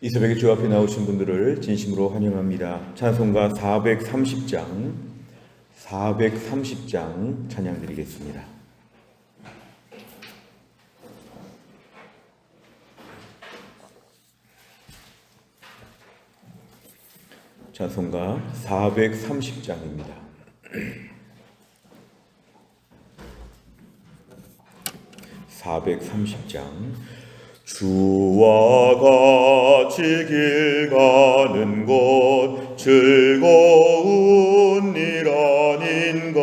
이 새벽에 주 앞에 나오신 분들을 진심으로 환영합니다. 찬송가 430장 찬양 드리겠습니다. 찬송가 430장입니다. 주와 같이 길 가는 곳 즐거운 일 아닌가.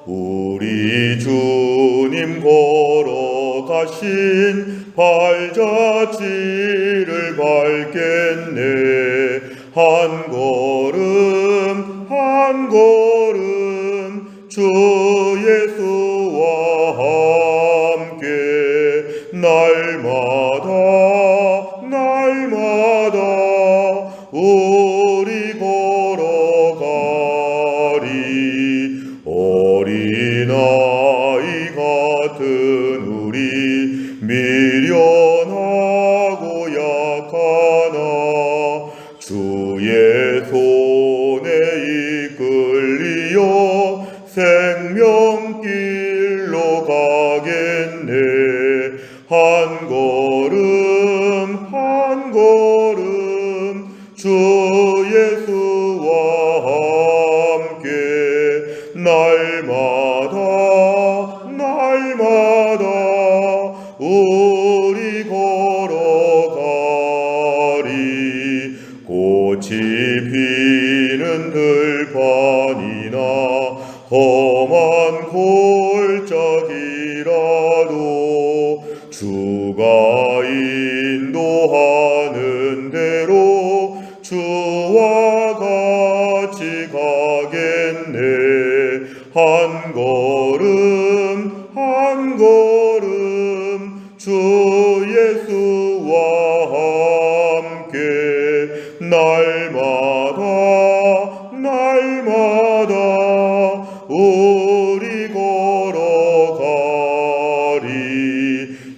우리 주님 걸어가신 발자취를 밟겠네. 한 걸음 한 걸음 주 예수와 함께 날마다 우리 걸어가리. 어린아이 같은 우리 미련하고 약하나 주의 손에 이끌리어 생명길로 가겠네. 한 걸음 주 예수와 함께 날마다 우리 걸어가리. 꽃이 피는 들판이나 험한 골짜기라도 주가 인도하는 대로 주와 같이 가겠네. 한 걸음 주 예수와 함께 날마다 우리 걸어가리.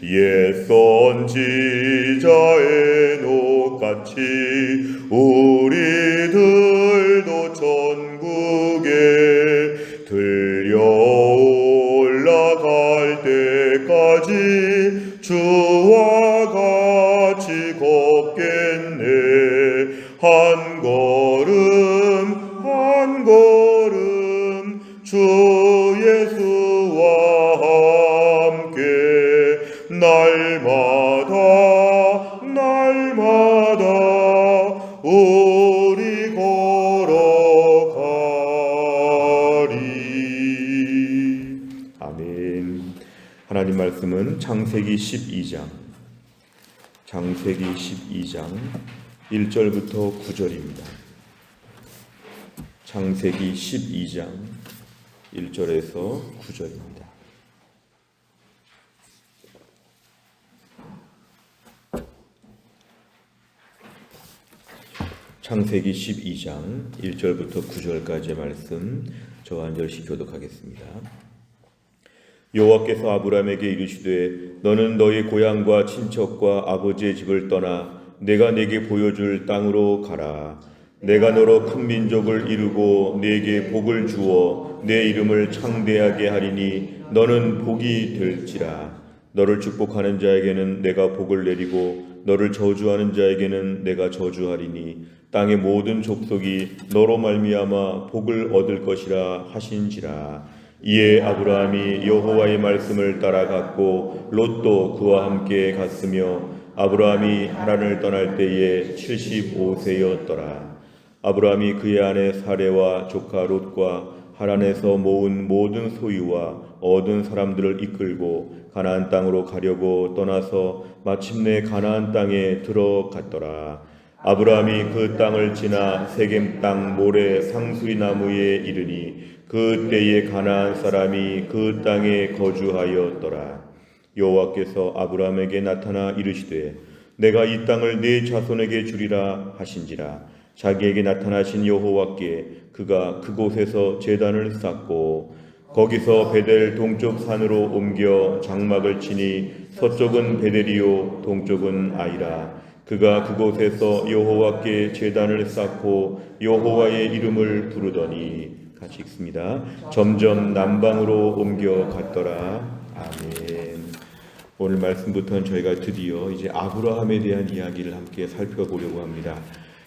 옛 선지자의 녹같이 우리들도 천국에 들려 올라갈 때까지 주와 같이 걷겠네. 한 걸음 주 예수와 함께 날마다 우리 걸어가리. 아멘. 하나님 말씀은 창세기 12장 1절부터 9절입니다. 창세기 12장 1절에서 9절입니다. 창세기 12장 1절부터 9절까지의 말씀 저와 한 절씩 교독하겠습니다. 여호와께서 아브라함에게 이르시되 너는 너희 고향과 친척과 아버지의 집을 떠나 내가 네게 보여줄 땅으로 가라. 내가 너로 큰 민족을 이루고 네게 복을 주어 내 이름을 창대하게 하리니 너는 복이 될지라. 너를 축복하는 자에게는 내가 복을 내리고 너를 저주하는 자에게는 내가 저주하리니 땅의 모든 족속이 너로 말미암아 복을 얻을 것이라 하신지라. 이에 아브라함이 여호와의 말씀을 따라갔고 롯도 그와 함께 갔으며 아브라함이 하란을 떠날 때에 75세였더라. 아브라함이 그의 아내 사레와 조카 롯과 하란에서 모은 모든 소유와 얻은 사람들을 이끌고 가나안 땅으로 가려고 떠나서 마침내 가나안 땅에 들어갔더라. 아브라함이 그 땅을 지나 세겜 땅 모래 상수리 나무에 이르니 그 때에 가나안 사람이 그 땅에 거주하였더라. 여호와께서 아브라함에게 나타나 이르시되 내가 이 땅을 네 자손에게 주리라 하신지라. 자기에게 나타나신 여호와께 그가 그곳에서 제단을 쌓고 거기서 베델 동쪽 산으로 옮겨 장막을 치니 서쪽은 베델이요 동쪽은 아이라. 그가 그곳에서 여호와께 제단을 쌓고 여호와의 이름을 부르더니, 같이 읽습니다. 점점 남방으로 옮겨갔더라. 아멘. 오늘 말씀부터는 저희가 드디어 이제 아브라함에 대한 이야기를 함께 살펴보려고 합니다.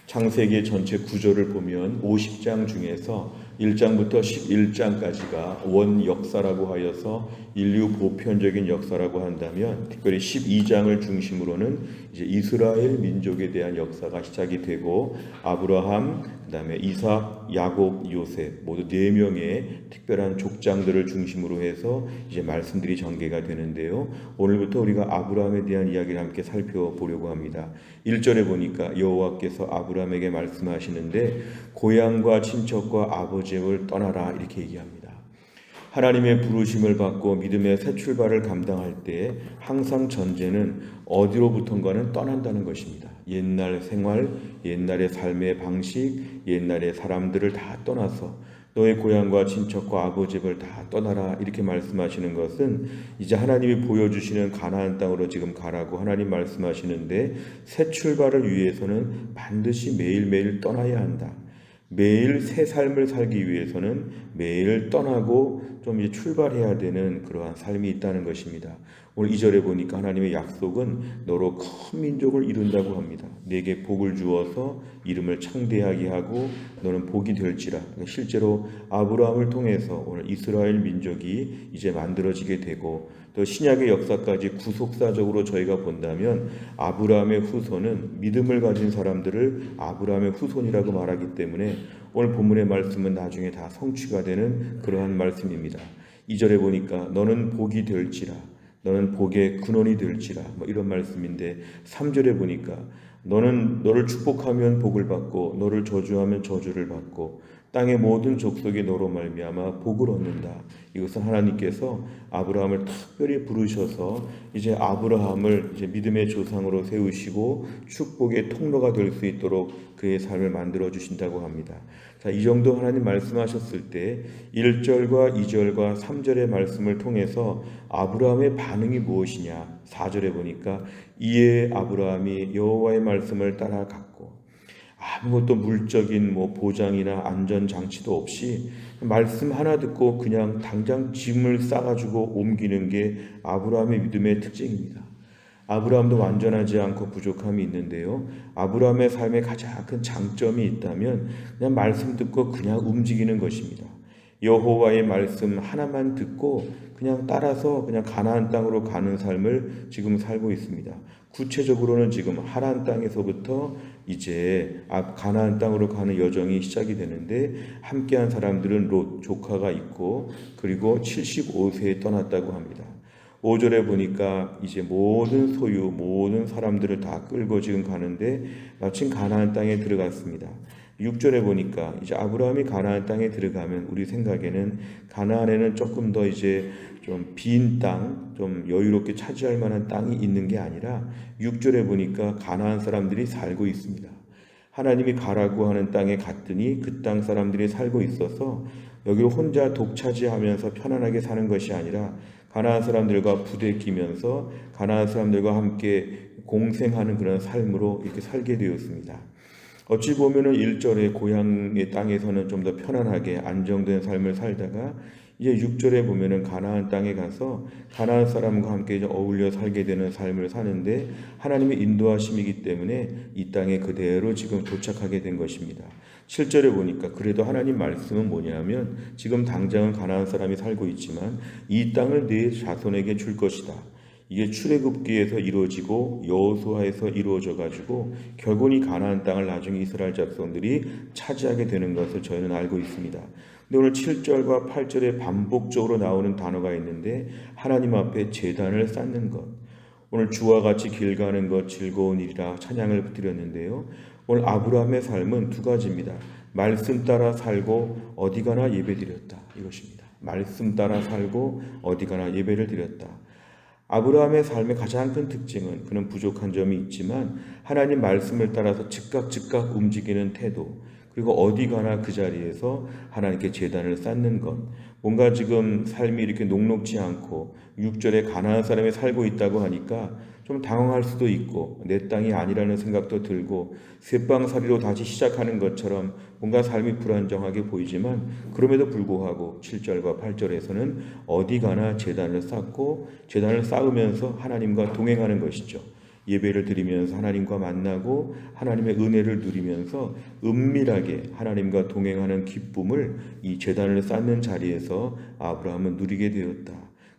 창세기 전체 구조를 보면 50장 중에서 1장부터 11장까지가 원 역사라고 하여서 인류 보편적인 역사라고 한다면, 특별히 12장을 중심으로는 이제 이스라엘 민족에 대한 역사가 시작이 되고, 아브라함, 그다음에 이삭, 야곱, 요셉 모두 4명의 특별한 족장들을 중심으로 해서 이제 말씀들이 전개가 되는데요. 오늘부터 우리가 아브라함에 대한 이야기를 함께 살펴보려고 합니다. 1절에 보니까 여호와께서 아브라함에게 말씀하시는데, 고향과 친척과 아버지의 집을 떠나라, 이렇게 얘기합니다. 하나님의 부르심을 받고 믿음의 새 출발을 감당할 때 항상 전제는 어디로부턴가는 떠난다는 것입니다. 옛날 생활, 옛날의 삶의 방식, 옛날의 사람들을 다 떠나서 너의 고향과 친척과 아버지 집을 다 떠나라, 이렇게 말씀하시는 것은 이제 하나님이 보여주시는 가나안 땅으로 지금 가라고 하나님 말씀하시는데, 새 출발을 위해서는 반드시 매일매일 떠나야 한다. 매일 새 삶을 살기 위해서는 매일 떠나고 좀 이제 출발해야 되는 그러한 삶이 있다는 것입니다. 오늘 2절에 보니까 하나님의 약속은 너로 큰 민족을 이룬다고 합니다. 내게 복을 주어서 이름을 창대하게 하고 너는 복이 될지라. 실제로 아브라함을 통해서 오늘 이스라엘 민족이 이제 만들어지게 되고, 또 신약의 역사까지 구속사적으로 저희가 본다면 아브라함의 후손은 믿음을 가진 사람들을 아브라함의 후손이라고 말하기 때문에 오늘 본문의 말씀은 나중에 다 성취가 되는 그러한 말씀입니다. 2절에 보니까 너는 복이 될지라, 너는 복의 근원이 될지라, 이런 말씀인데, 3절에 보니까 너를 축복하면 복을 받고 너를 저주하면 저주를 받고 땅의 모든 족속이 너로 말미암아 복을 얻는다. 이것은 하나님께서 아브라함을 특별히 부르셔서 이제 아브라함을 이제 믿음의 조상으로 세우시고 축복의 통로가 될 수 있도록 그의 삶을 만들어 주신다고 합니다. 자, 이 정도 하나님 말씀하셨을 때 1절과 2절과 3절의 말씀을 통해서 아브라함의 반응이 무엇이냐? 4절에 보니까 이에 아브라함이 여호와의 말씀을 따라갔고, 아무것도 물적인 보장이나 안전장치도 없이 말씀 하나 듣고 그냥 당장 짐을 싸가지고 옮기는 게 아브라함의 믿음의 특징입니다. 아브라함도 완전하지 않고 부족함이 있는데요, 아브라함의 삶에 가장 큰 장점이 있다면 그냥 말씀 듣고 그냥 움직이는 것입니다. 여호와의 말씀 하나만 듣고 그냥 따라서 그냥 가나안 땅으로 가는 삶을 지금 살고 있습니다. 구체적으로는 지금 하란 땅에서부터 이제 가나안 땅으로 가는 여정이 시작이 되는데, 함께한 사람들은 롯 조카가 있고, 그리고 75세에 떠났다고 합니다. 5절에 보니까 이제 모든 소유, 모든 사람들을 다 끌고 지금 가는데 마침 가나안 땅에 들어갔습니다. 6절에 보니까 이제 아브라함이 가나안 땅에 들어가면 우리 생각에는 가나안에는 조금 더 이제 좀 빈 땅, 좀 여유롭게 차지할 만한 땅이 있는 게 아니라 6절에 보니까 가나안 사람들이 살고 있습니다. 하나님이 가라고 하는 땅에 갔더니 그 땅 사람들이 살고 있어서 여기를 혼자 독차지하면서 편안하게 사는 것이 아니라 가나안 사람들과 부대끼면서 가나안 사람들과 함께 공생하는 그런 삶으로 이렇게 살게 되었습니다. 어찌 보면은 1절의 고향의 땅에서는 좀 더 편안하게 안정된 삶을 살다가 이제 6절에 보면은 가나안 땅에 가서 가나안 사람과 함께 이제 어울려 살게 되는 삶을 사는데, 하나님의 인도하심이기 때문에 이 땅에 그대로 지금 도착하게 된 것입니다. 7절에 보니까 그래도 하나님 말씀은 뭐냐면, 지금 당장은 가나안 사람이 살고 있지만 이 땅을 네 자손에게 줄 것이다. 이게 출애굽기에서 이루어지고 여호수아에서 이루어져 가지고 결국 이 가나안 땅을 나중에 이스라엘 자손들이 차지하게 되는 것을 저희는 알고 있습니다. 근데 오늘 7절과 8절에 반복적으로 나오는 단어가 있는데, 하나님 앞에 제단을 쌓는 것, 오늘 주와 같이 길 가는 것 즐거운 일이라 찬양을 드렸는데요, 오늘 아브라함의 삶은 두 가지입니다. 말씀 따라 살고 어디 가나 예배 드렸다, 이것입니다. 말씀 따라 살고 어디 가나 예배를 드렸다. 아브라함의 삶의 가장 큰 특징은 그는 부족한 점이 있지만 하나님 말씀을 따라서 즉각 움직이는 태도, 그리고 어디 가나 그 자리에서 하나님께 제단을 쌓는 것. 뭔가 지금 삶이 이렇게 녹록지 않고 6절에 가나안 사람이 살고 있다고 하니까 좀 당황할 수도 있고 내 땅이 아니라는 생각도 들고 쇠방살이로 다시 시작하는 것처럼 뭔가 삶이 불안정하게 보이지만 그럼에도 불구하고 7절과 8절에서는 어디 가나 제단을 쌓고 제단을 쌓으면서 하나님과 동행하는 것이죠. 예배를 드리면서 하나님과 만나고 하나님의 은혜를 누리면서 은밀하게 하나님과 동행하는 기쁨을 이 제단을 쌓는 자리에서 아브라함은 누리게 되었다.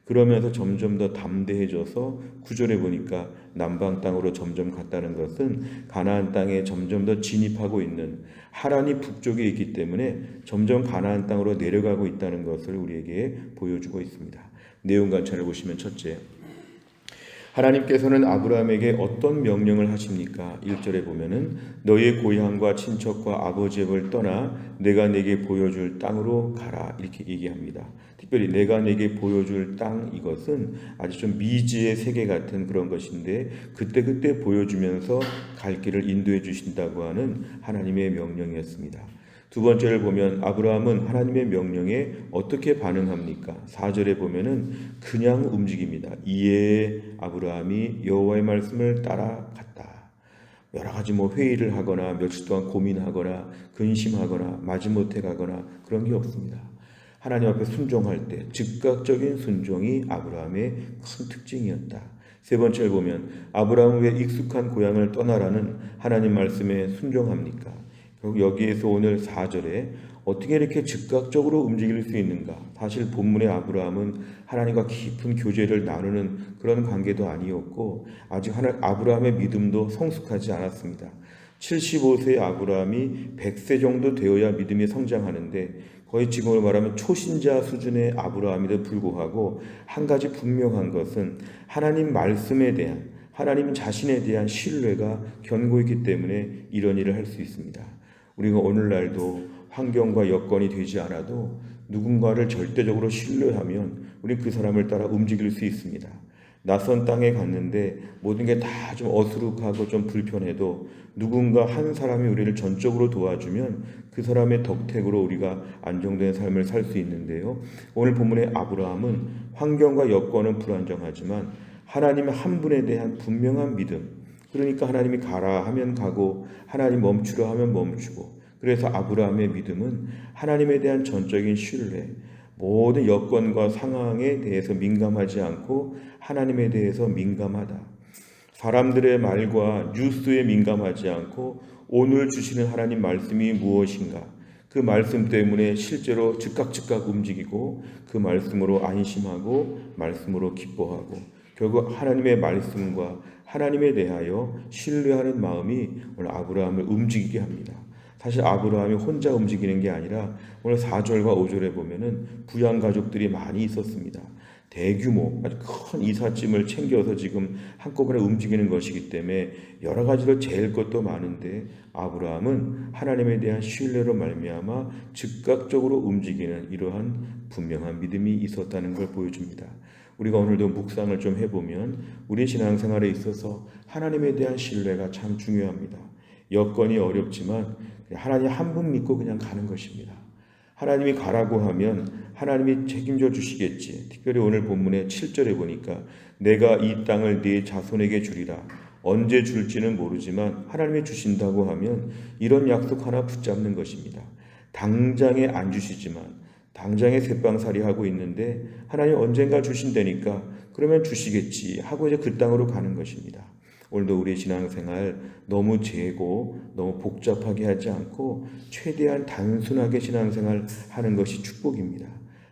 그러면서 점점 더 담대해져서 9절에 보니까 남방 땅으로 점점 갔다는 것은 가나안 땅에 점점 더 진입하고 있는, 하란이 북쪽에 있기 때문에 점점 가나안 땅으로 내려가고 있다는 것을 우리에게 보여주고 있습니다. 내용 관찰을 보시면 첫째, 하나님께서는 아브라함에게 어떤 명령을 하십니까? 1절에 보면은 너의 고향과 친척과 아버지의 집을 떠나 내가 내게 보여줄 땅으로 가라, 이렇게 얘기합니다. 특별히 내가 내게 보여줄 땅, 이것은 아주 좀 미지의 세계 같은 그런 것인데 그때그때 보여주면서 갈 길을 인도해 주신다고 하는 하나님의 명령이었습니다. 두 번째를 보면 아브라함은 하나님의 명령에 어떻게 반응합니까? 4절에 보면은 그냥 움직입니다. 이에 아브라함이 여호와의 말씀을 따라갔다. 여러 가지 회의를 하거나 며칠 동안 고민하거나 근심하거나 마지못해 가거나 그런 게 없습니다. 하나님 앞에 순종할 때 즉각적인 순종이 아브라함의 큰 특징이었다. 세 번째를 보면 아브라함은 왜 익숙한 고향을 떠나라는 하나님 말씀에 순종합니까? 여기에서 오늘 4절에 어떻게 이렇게 즉각적으로 움직일 수 있는가? 사실 본문의 아브라함은 하나님과 깊은 교제를 나누는 그런 관계도 아니었고 아직 아브라함의 믿음도 성숙하지 않았습니다. 75세의 아브라함이 100세 정도 되어야 믿음이 성장하는데 거의 지금으로 말하면 초신자 수준의 아브라함에도 불구하고 한 가지 분명한 것은 하나님 말씀에 대한, 하나님 자신에 대한 신뢰가 견고했기 때문에 이런 일을 할 수 있습니다. 우리가 오늘날도 환경과 여건이 되지 않아도 누군가를 절대적으로 신뢰하면 우리 그 사람을 따라 움직일 수 있습니다. 낯선 땅에 갔는데 모든 게 다 좀 어수룩하고 좀 불편해도 누군가 한 사람이 우리를 전적으로 도와주면 그 사람의 덕택으로 우리가 안정된 삶을 살 수 있는데요. 오늘 본문의 아브라함은 환경과 여건은 불안정하지만 하나님의 한 분에 대한 분명한 믿음, 그러니까 하나님이 가라 하면 가고 하나님 멈추라 하면 멈추고, 그래서 아브라함의 믿음은 하나님에 대한 전적인 신뢰, 모든 여건과 상황에 대해서 민감하지 않고 하나님에 대해서 민감하다. 사람들의 말과 뉴스에 민감하지 않고 오늘 주시는 하나님 말씀이 무엇인가, 그 말씀 때문에 실제로 즉각 움직이고 그 말씀으로 안심하고 말씀으로 기뻐하고 결국 하나님의 말씀과 하나님에 대하여 신뢰하는 마음이 오늘 아브라함을 움직이게 합니다. 사실 아브라함이 혼자 움직이는 게 아니라 오늘 4절과 5절에 보면은 부양 가족들이 많이 있었습니다. 대규모 아주 큰 이삿짐을 챙겨서 지금 한꺼번에 움직이는 것이기 때문에 여러 가지로 재일 것도 많은데 아브라함은 하나님에 대한 신뢰로 말미암아 즉각적으로 움직이는 이러한 분명한 믿음이 있었다는 걸 보여줍니다. 우리가 오늘도 묵상을 좀 해보면 우리 신앙생활에 있어서 하나님에 대한 신뢰가 참 중요합니다. 여건이 어렵지만 하나님 한 분 믿고 그냥 가는 것입니다. 하나님이 가라고 하면 하나님이 책임져 주시겠지. 특별히 오늘 본문의 7절에 보니까 내가 이 땅을 네 자손에게 주리라. 언제 줄지는 모르지만 하나님이 주신다고 하면 이런 약속 하나 붙잡는 것입니다. 당장에 안 주시지만 당장에 쇠방살이 하고 있는데 하나님 언젠가 주신다니까 그러면 주시겠지 하고 이제 그 땅으로 가는 것입니다. 오늘도 우리 신앙생활 너무 재고 너무 복잡하게 하지 않고 최대한 단순하게 신앙생활 하는 것이 축복입니다.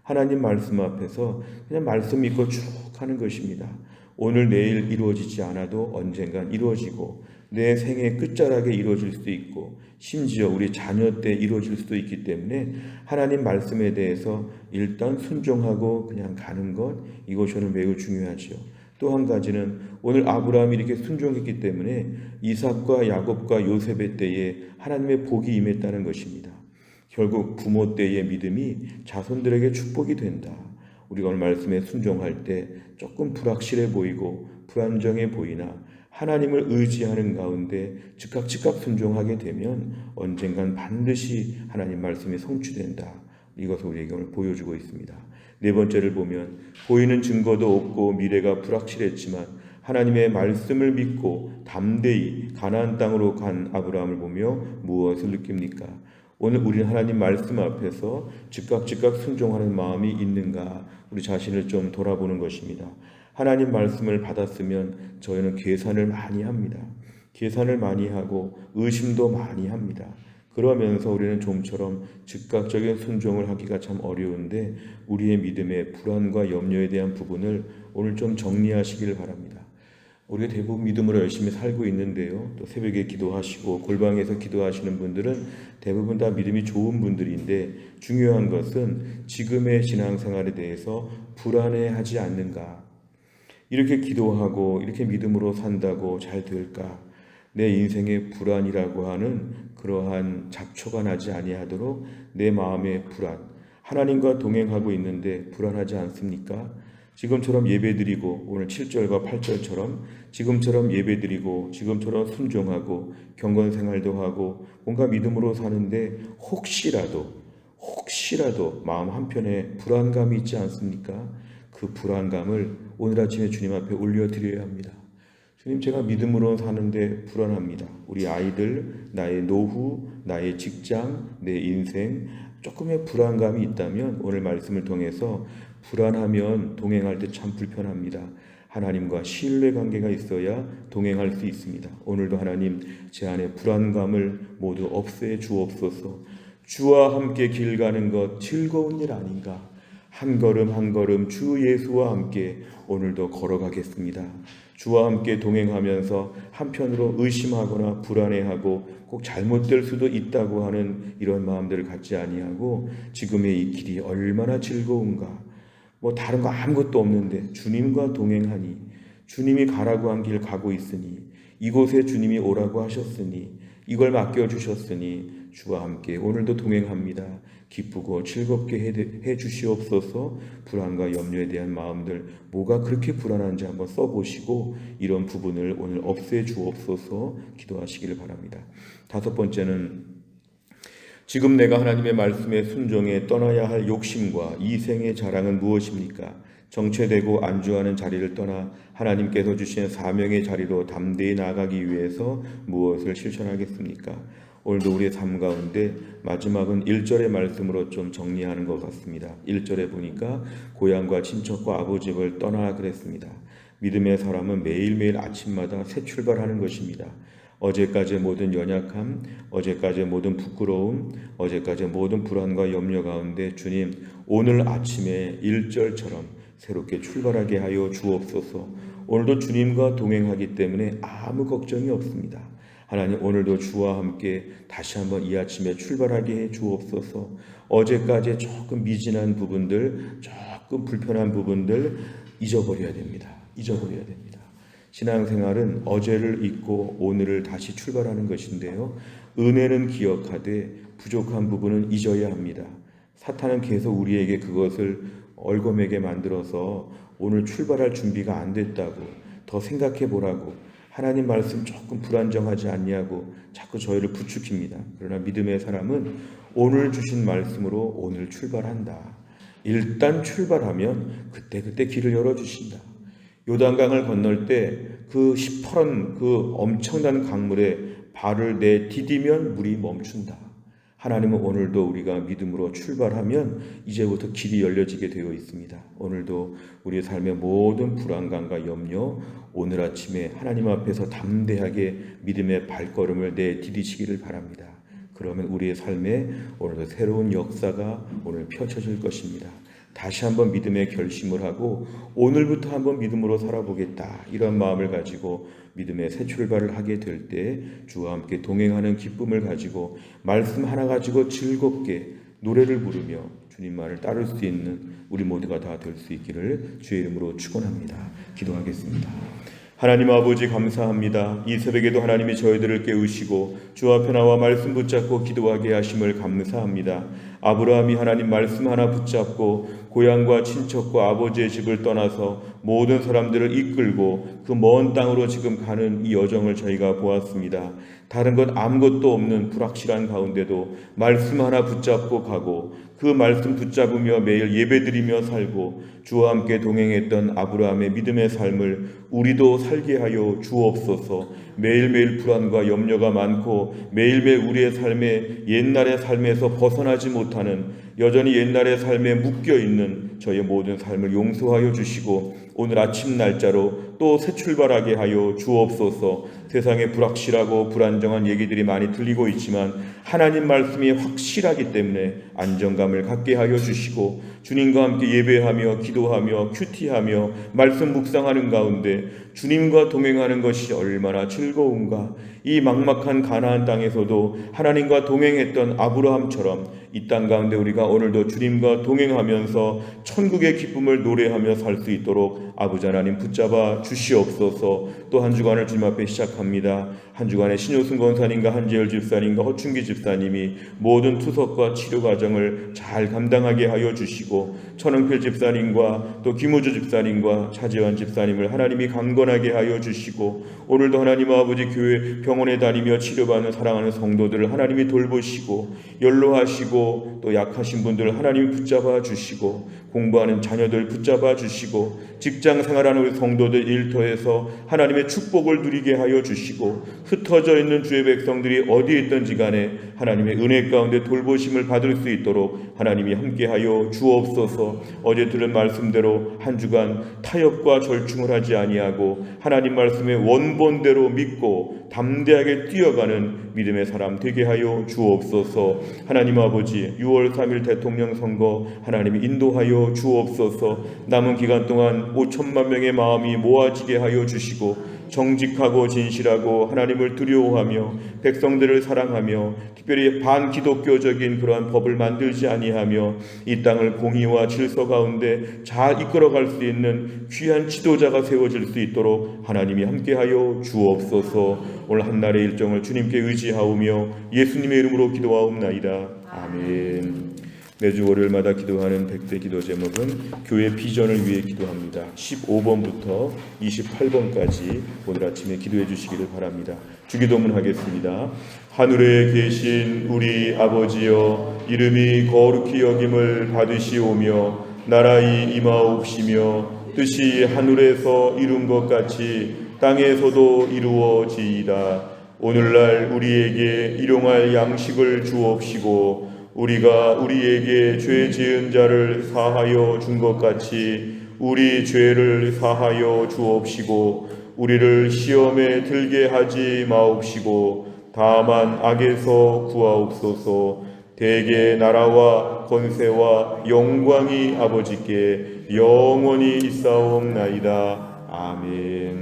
하나님 말씀 앞에서 그냥 말씀 믿고 쭉 하는 것입니다. 오늘 내일 이루어지지 않아도 언젠간 이루어지고 내 생의 끝자락에 이루어질 수도 있고 심지어 우리 자녀 때 이루어질 수도 있기 때문에 하나님 말씀에 대해서 일단 순종하고 그냥 가는 것, 이것이 저는 매우 중요하죠. 또 한 가지는 오늘 아브라함이 이렇게 순종했기 때문에 이삭과 야곱과 요셉의 때에 하나님의 복이 임했다는 것입니다. 결국 부모 때의 믿음이 자손들에게 축복이 된다. 우리가 오늘 말씀에 순종할 때 조금 불확실해 보이고 불안정해 보이나 하나님을 의지하는 가운데 즉각 순종하게 되면 언젠간 반드시 하나님 말씀이 성취된다. 이것을 우리에게 오늘 보여주고 있습니다. 네 번째를 보면 보이는 증거도 없고 미래가 불확실했지만 하나님의 말씀을 믿고 담대히 가나안 땅으로 간 아브라함을 보며 무엇을 느낍니까? 오늘 우리는 하나님 말씀 앞에서 즉각 순종하는 마음이 있는가? 우리 자신을 좀 돌아보는 것입니다. 하나님 말씀을 받았으면 저희는 계산을 많이 합니다. 계산을 많이 하고 의심도 많이 합니다. 그러면서 우리는 좀처럼 즉각적인 순종을 하기가 참 어려운데 우리의 믿음의 불안과 염려에 대한 부분을 오늘 좀 정리하시기를 바랍니다. 우리가 대부분 믿음으로 열심히 살고 있는데요. 또 새벽에 기도하시고 골방에서 기도하시는 분들은 대부분 다 믿음이 좋은 분들인데 중요한 것은 지금의 신앙생활에 대해서 불안해하지 않는가. 이렇게 기도하고 이렇게 믿음으로 산다고 잘 될까? 내 인생의 불안이라고 하는 그러한 잡초가 나지 아니하도록 내 마음의 불안, 하나님과 동행하고 있는데 불안하지 않습니까? 지금처럼 예배드리고 오늘 7절과 8절처럼 지금처럼 예배드리고 지금처럼 순종하고 경건생활도 하고 뭔가 믿음으로 사는데 혹시라도 마음 한편에 불안감이 있지 않습니까? 그 불안감을 오늘 아침에 주님 앞에 올려드려야 합니다. 주님, 제가 믿음으로 사는데 불안합니다. 우리 아이들, 나의 노후, 나의 직장, 내 인생 조금의 불안감이 있다면 오늘 말씀을 통해서 불안하면 동행할 때 참 불편합니다. 하나님과 신뢰관계가 있어야 동행할 수 있습니다. 오늘도 하나님 제 안에 불안감을 모두 없애 주옵소서. 주와 함께 길 가는 것 즐거운 일 아닌가? 한 걸음 한 걸음 주 예수와 함께 오늘도 걸어가겠습니다. 주와 함께 동행하면서 한편으로 의심하거나 불안해하고 꼭 잘못될 수도 있다고 하는 이런 마음들을 갖지 아니하고 지금의 이 길이 얼마나 즐거운가. 다른 거 아무것도 없는데 주님과 동행하니 주님이 가라고 한 길 가고 있으니 이곳에 주님이 오라고 하셨으니 이걸 맡겨주셨으니 주와 함께 오늘도 동행합니다. 기쁘고 즐겁게 해 주시옵소서. 불안과 염려에 대한 마음들 뭐가 그렇게 불안한지 한번 써보시고 이런 부분을 오늘 없애 주옵소서 기도하시기를 바랍니다. 다섯 번째는 지금 내가 하나님의 말씀에 순종해 떠나야 할 욕심과 이생의 자랑은 무엇입니까? 정체되고 안주하는 자리를 떠나 하나님께서 주신 사명의 자리로 담대히 나아가기 위해서 무엇을 실천하겠습니까? 오늘도 우리의 삶 가운데 마지막은 1절의 말씀으로 좀 정리하는 것 같습니다. 1절에 보니까 고향과 친척과 아버지를 떠나 그랬습니다. 믿음의 사람은 매일매일 아침마다 새 출발하는 것입니다. 어제까지의 모든 연약함, 어제까지의 모든 부끄러움, 어제까지의 모든 불안과 염려 가운데 주님 오늘 아침에 1절처럼 새롭게 출발하게 하여 주옵소서. 오늘도 주님과 동행하기 때문에 아무 걱정이 없습니다. 하나님 오늘도 주와 함께 다시 한번 이 아침에 출발하게 해 주옵소서. 어제까지 조금 미진한 부분들, 조금 불편한 부분들 잊어버려야 됩니다. 잊어버려야 됩니다. 신앙생활은 어제를 잊고 오늘을 다시 출발하는 것인데요. 은혜는 기억하되 부족한 부분은 잊어야 합니다. 사탄은 계속 우리에게 그것을 얼거매게 만들어서 오늘 출발할 준비가 안 됐다고 더 생각해 보라고 하나님 말씀 조금 불안정하지 않냐고 자꾸 저희를 부추깁니다. 그러나 믿음의 사람은 오늘 주신 말씀으로 오늘 출발한다. 일단 출발하면 그때 길을 열어주신다. 요단강을 건널 때 그 시퍼런 그 엄청난 강물에 발을 내디디면 물이 멈춘다. 하나님은 오늘도 우리가 믿음으로 출발하면 이제부터 길이 열려지게 되어 있습니다. 오늘도 우리의 삶의 모든 불안감과 염려 오늘 아침에 하나님 앞에서 담대하게 믿음의 발걸음을 내디디시기를 바랍니다. 그러면 우리의 삶에 오늘도 새로운 역사가 오늘 펼쳐질 것입니다. 다시 한번 믿음의 결심을 하고 오늘부터 한번 믿음으로 살아보겠다 이런 마음을 가지고 믿음의 새 출발을 하게 될 때 주와 함께 동행하는 기쁨을 가지고 말씀 하나 가지고 즐겁게 노래를 부르며 주님만을 따를 수 있는 우리 모두가 다 될 수 있기를 주의 이름으로 축원합니다. 기도하겠습니다. 하나님 아버지 감사합니다. 이 새벽에도 하나님이 저희들을 깨우시고 주 앞에 나와 말씀 붙잡고 기도하게 하심을 감사합니다. 아브라함이 하나님 말씀 하나 붙잡고 고향과 친척과 아버지의 집을 떠나서 모든 사람들을 이끌고 그 먼 땅으로 지금 가는 이 여정을 저희가 보았습니다. 다른 것 아무것도 없는 불확실한 가운데도 말씀 하나 붙잡고 가고 그 말씀 붙잡으며 매일 예배드리며 살고 주와 함께 동행했던 아브라함의 믿음의 삶을 우리도 살게 하여 주옵소서. 매일매일 불안과 염려가 많고 매일매일 우리의 삶에 옛날의 삶에서 벗어나지 못하는 여전히 옛날의 삶에 묶여있는 저의 모든 삶을 용서하여 주시고 오늘 아침 날짜로 또 새 출발하게 하여 주옵소서. 세상에 불확실하고 불안정한 얘기들이 많이 들리고 있지만 하나님 말씀이 확실하기 때문에 안정감을 갖게 하여 주시고 주님과 함께 예배하며 기도하며 큐티하며 말씀 묵상하는 가운데 주님과 동행하는 것이 얼마나 즐거운가. 이 막막한 가나안 땅에서도 하나님과 동행했던 아브라함처럼 이 땅 가운데 우리가 오늘도 주님과 동행하면서 천국의 기쁨을 노래하며 살 수 있도록 아버지 하나님 붙잡아 주시옵소서. 또 한 주간을 주님 앞에 시작합니다. 한 주간에 신효승 권사님과 한재열 집사님과 허충기 집사님이 모든 투석과 치료 과정을 잘 감당하게 하여 주시고 천흥필 집사님과 또 김우주 집사님과 차재환 집사님을 하나님이 강건하게 하여 주시고 오늘도 하나님 아버지 교회 병원에 다니며 치료받는 사랑하는 성도들을 하나님이 돌보시고 연로하시고 또 약하신 분들 하나님이 붙잡아 주시고 공부하는 자녀들 붙잡아 주시고 직장 생활하는 우리 성도들 일터에서 하나님의 축복을 누리게 하여 주시고 흩어져 있는 주의 백성들이 어디에 있든지 간에 하나님의 은혜 가운데 돌보심을 받을 수 있도록 하나님이 함께하여 주옵소서. 어제 들은 말씀대로 한 주간 타협과 절충을 하지 아니하고 하나님 말씀의 원본대로 믿고 담대하게 뛰어가는 믿음의 사람 되게 하여 주옵소서. 하나님 아버지 6월 3일 대통령 선거 하나님이 인도하여 주옵소서. 남은 기간 동안 5천만 명의 마음이 모아지게 하여 주시고 정직하고 진실하고 하나님을 두려워하며 백성들을 사랑하며 특별히 반기독교적인 그러한 법을 만들지 아니하며 이 땅을 공의와 질서 가운데 잘 이끌어갈 수 있는 귀한 지도자가 세워질 수 있도록 하나님이 함께하여 주옵소서. 오늘 한날의 일정을 주님께 의지하오며 예수님의 이름으로 기도하옵나이다. 아멘. 매주 월요일마다 기도하는 100대 기도 제목은 교회 비전을 위해 기도합니다. 15번부터 28번까지 오늘 아침에 기도해 주시기를 바랍니다. 주기도문 하겠습니다. 하늘에 계신 우리 아버지여, 이름이 거룩히 여김을 받으시오며 나라의 임하옵시며 뜻이 하늘에서 이룬 것 같이 땅에서도 이루어지이다. 오늘날 우리에게 일용할 양식을 주옵시고 우리가 우리에게 죄 지은 자를 사하여 준 것 같이 우리 죄를 사하여 주옵시고 우리를 시험에 들게 하지 마옵시고 다만 악에서 구하옵소서. 대개 나라와 권세와 영광이 아버지께 영원히 있사옵나이다. 아멘.